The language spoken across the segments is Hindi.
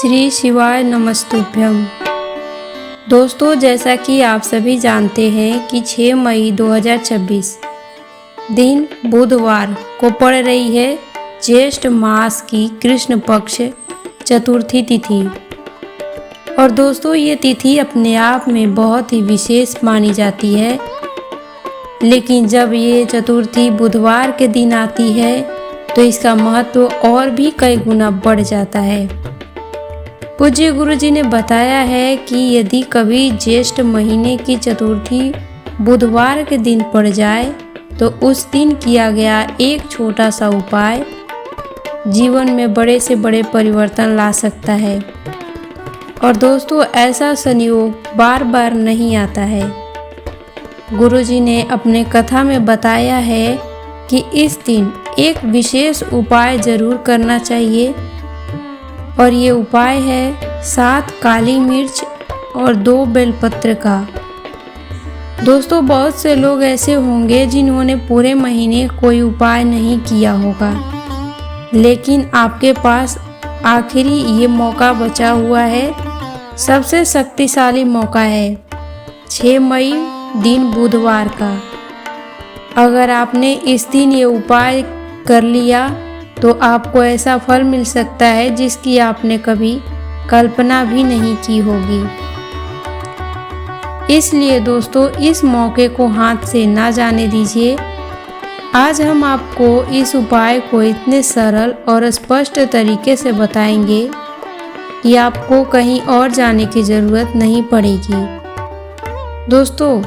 श्री शिवाय नमस्तुभ्यम। दोस्तों, जैसा कि आप सभी जानते हैं कि 6 मई 2026 दिन बुधवार को पड़ रही है ज्येष्ठ मास की कृष्ण पक्ष चतुर्थी तिथि। और दोस्तों, ये तिथि अपने आप में बहुत ही विशेष मानी जाती है, लेकिन जब ये चतुर्थी बुधवार के दिन आती है तो इसका महत्व और भी कई गुना बढ़ जाता है। पूज्य गुरु जी ने बताया है कि यदि कभी ज्येष्ठ महीने की चतुर्थी बुधवार के दिन पड़ जाए तो उस दिन किया गया एक छोटा सा उपाय जीवन में बड़े से बड़े परिवर्तन ला सकता है। और दोस्तों, ऐसा संयोग बार बार नहीं आता है। गुरु जी ने अपने कथा में बताया है कि इस दिन एक विशेष उपाय जरूर करना चाहिए, और ये उपाय है 7 काली मिर्च और 2 बेलपत्र का। दोस्तों, बहुत से लोग ऐसे होंगे जिन्होंने पूरे महीने कोई उपाय नहीं किया होगा, लेकिन आपके पास आखिरी ये मौका बचा हुआ है। सबसे शक्तिशाली मौका है 6 मई दिन बुधवार का। अगर आपने इस दिन ये उपाय कर लिया तो आपको ऐसा फल मिल सकता है जिसकी आपने कभी कल्पना भी नहीं की होगी। इसलिए दोस्तों, इस मौके को हाथ से ना जाने दीजिए। आज हम आपको इस उपाय को इतने सरल और स्पष्ट तरीके से बताएंगे कि आपको कहीं और जाने की ज़रूरत नहीं पड़ेगी। दोस्तों,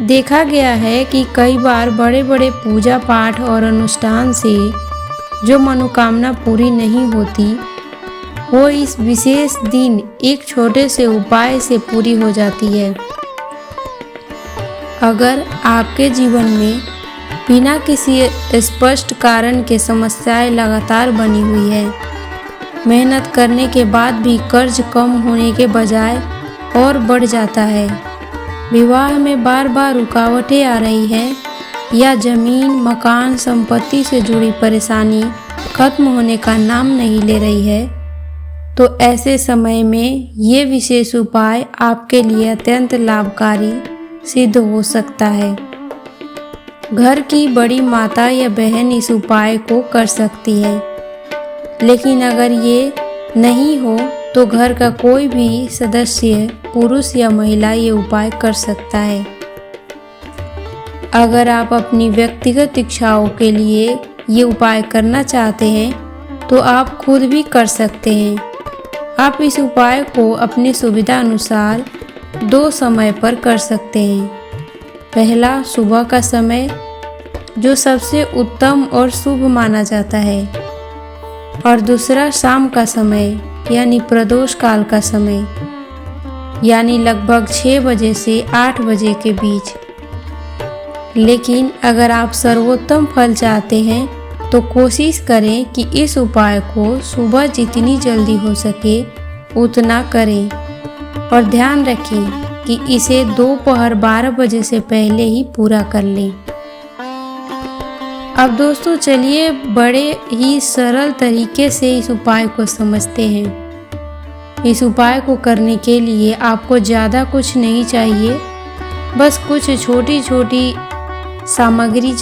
देखा गया है कि कई बार बड़े बड़े पूजा पाठ और अनुष्ठान से जो मनोकामना पूरी नहीं होती, वो इस विशेष दिन एक छोटे से उपाय से पूरी हो जाती है। अगर आपके जीवन में बिना किसी स्पष्ट कारण के समस्याएं लगातार बनी हुई है, मेहनत करने के बाद भी कर्ज कम होने के बजाय और बढ़ जाता है, विवाह में बार बार रुकावटें आ रही हैं, या जमीन मकान संपत्ति से जुड़ी परेशानी खत्म होने का नाम नहीं ले रही है, तो ऐसे समय में ये विशेष उपाय आपके लिए अत्यंत लाभकारी सिद्ध हो सकता है। घर की बड़ी माता या बहन इस उपाय को कर सकती है, लेकिन अगर ये नहीं हो तो घर का कोई भी सदस्य, पुरुष या महिला, ये उपाय कर सकता है। अगर आप अपनी व्यक्तिगत इच्छाओं के लिए ये उपाय करना चाहते हैं तो आप खुद भी कर सकते हैं। आप इस उपाय को अपनी सुविधा अनुसार 2 समय पर कर सकते हैं। पहला, सुबह का समय, जो सबसे उत्तम और शुभ माना जाता है, और दूसरा शाम का समय यानी प्रदोष काल का समय, यानी लगभग 6 बजे से 8 बजे के बीच। लेकिन अगर आप सर्वोत्तम फल चाहते हैं तो कोशिश करें कि इस उपाय को सुबह जितनी जल्दी हो सके उतना करें, और ध्यान रखें कि इसे दोपहर 12 बजे से पहले ही पूरा कर लें। अब दोस्तों, चलिए बड़े ही सरल तरीके से इस उपाय को समझते हैं। इस उपाय को करने के लिए आपको ज़्यादा कुछ नहीं चाहिए, बस कुछ छोटी छोटी सामग्री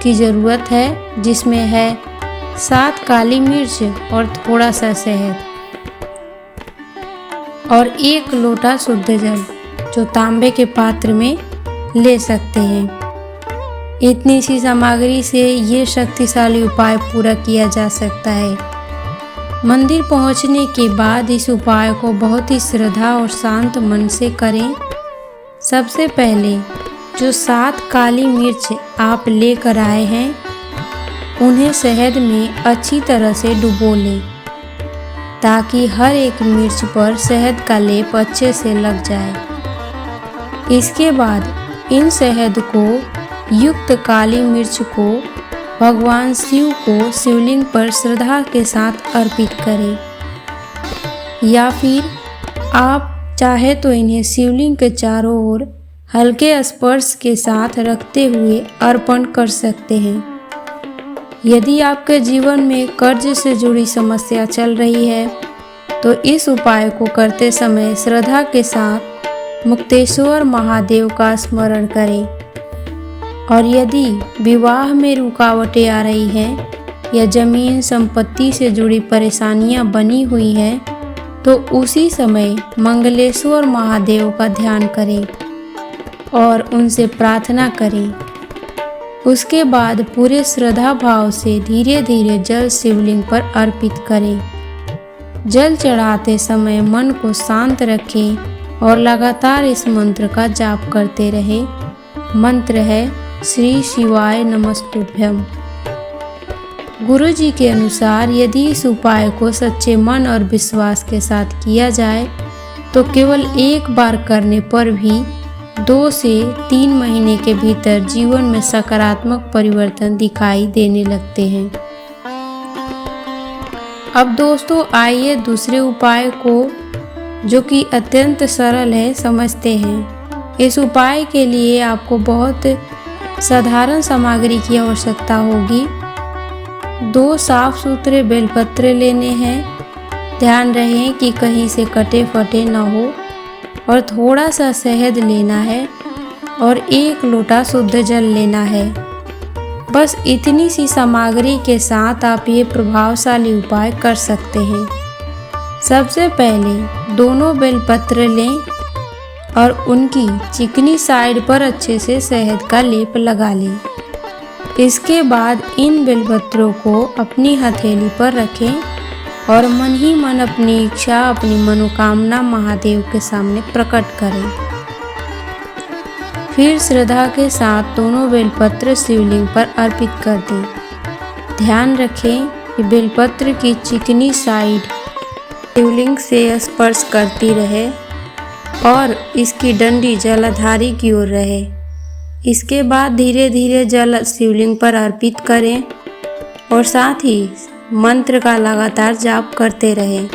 की ज़रूरत है, जिसमें है 7 काली मिर्च और थोड़ा सा शहद, और 1 लोटा शुद्ध जल, जो तांबे के पात्र में ले सकते हैं। इतनी सी सामग्री से ये शक्तिशाली उपाय पूरा किया जा सकता है। मंदिर पहुंचने के बाद इस उपाय को बहुत ही श्रद्धा और शांत मन से करें। सबसे पहले जो 7 काली मिर्च आप लेकर आए हैं, उन्हें शहद में अच्छी तरह से डुबो लें, ताकि हर एक मिर्च पर शहद का लेप अच्छे से लग जाए। इसके बाद इन शहद को युक्त काली मिर्च को भगवान शिव को शिवलिंग पर श्रद्धा के साथ अर्पित करें, या फिर आप चाहे तो इन्हें शिवलिंग के चारों ओर हल्के स्पर्श के साथ रखते हुए अर्पण कर सकते हैं। यदि आपके जीवन में कर्ज से जुड़ी समस्या चल रही है तो इस उपाय को करते समय श्रद्धा के साथ मुक्तेश्वर महादेव का स्मरण करें। और यदि विवाह में रुकावटें आ रही हैं या जमीन संपत्ति से जुड़ी परेशानियां बनी हुई हैं, तो उसी समय मंगलेश्वर महादेव का ध्यान करें और उनसे प्रार्थना करें। उसके बाद पूरे श्रद्धा भाव से धीरे धीरे जल शिवलिंग पर अर्पित करें। जल चढ़ाते समय मन को शांत रखें और लगातार इस मंत्र का जाप करते रहें। मंत्र है श्री शिवाय नमस्तुभ्यम। गुरु जी के अनुसार यदि इस उपाय को सच्चे मन और विश्वास के साथ किया जाए तो केवल एक बार करने पर भी 2 से 3 महीने के भीतर जीवन में सकारात्मक परिवर्तन दिखाई देने लगते हैं। अब दोस्तों आइए दूसरे उपाय को, जो कि अत्यंत सरल है, समझते हैं। इस उपाय के लिए आपको बहुत साधारण सामग्री की आवश्यकता होगी। 2 साफ सुथरे बेलपत्र लेने हैं। ध्यान रहे कि कहीं से कटे फटे न हो। और थोड़ा सा शहद लेना है और 1 लोटा शुद्ध जल लेना है। बस इतनी सी सामग्री के साथ आप ये प्रभावशाली उपाय कर सकते हैं। सबसे पहले दोनों बेलपत्र लें और उनकी चिकनी साइड पर अच्छे से शहद का लेप लगा लें। इसके बाद इन बेलपत्रों को अपनी हथेली पर रखें और मन ही मन अपनी इच्छा, अपनी मनोकामना महादेव के सामने प्रकट करें। फिर श्रद्धा के साथ दोनों बेलपत्र शिवलिंग पर अर्पित कर दें। ध्यान रखें कि बेलपत्र की चिकनी साइड शिवलिंग से स्पर्श करती रहे और इसकी डंडी जलाधारी की ओर रहे। इसके बाद धीरे धीरे जल शिवलिंग पर अर्पित करें और साथ ही मंत्र का लगातार जाप करते रहें।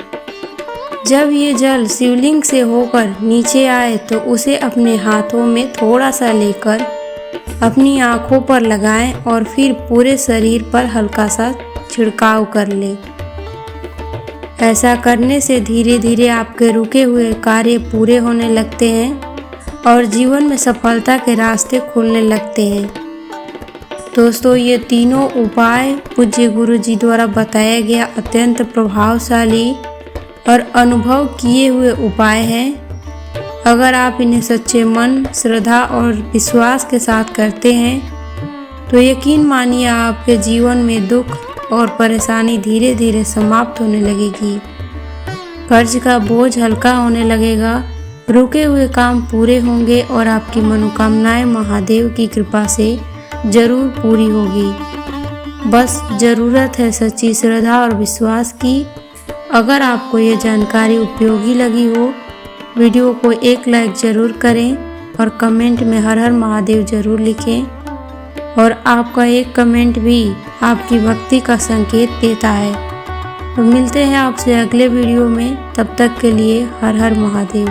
जब ये जल शिवलिंग से होकर नीचे आए तो उसे अपने हाथों में थोड़ा सा लेकर अपनी आँखों पर लगाएं और फिर पूरे शरीर पर हल्का सा छिड़काव कर लें। ऐसा करने से धीरे धीरे आपके रुके हुए कार्य पूरे होने लगते हैं और जीवन में सफलता के रास्ते खुलने लगते हैं। दोस्तों ये तीनों उपाय पूज्य गुरु जी द्वारा बताया गया अत्यंत प्रभावशाली और अनुभव किए हुए उपाय हैं। अगर आप इन्हें सच्चे मन, श्रद्धा और विश्वास के साथ करते हैं तो यकीन मानिए आपके जीवन में दुख और परेशानी धीरे धीरे समाप्त होने लगेगी। कर्ज का बोझ हल्का होने लगेगा, रुके हुए काम पूरे होंगे और आपकी मनोकामनाएं महादेव की कृपा से जरूर पूरी होगी। बस ज़रूरत है सच्ची श्रद्धा और विश्वास की। अगर आपको ये जानकारी उपयोगी लगी हो, वीडियो को एक लाइक ज़रूर करें और कमेंट में हर हर महादेव ज़रूर लिखें। और आपका एक कमेंट भी आपकी भक्ति का संकेत देता है। तो मिलते हैं आपसे अगले वीडियो में, तब तक के लिए हर हर महादेव।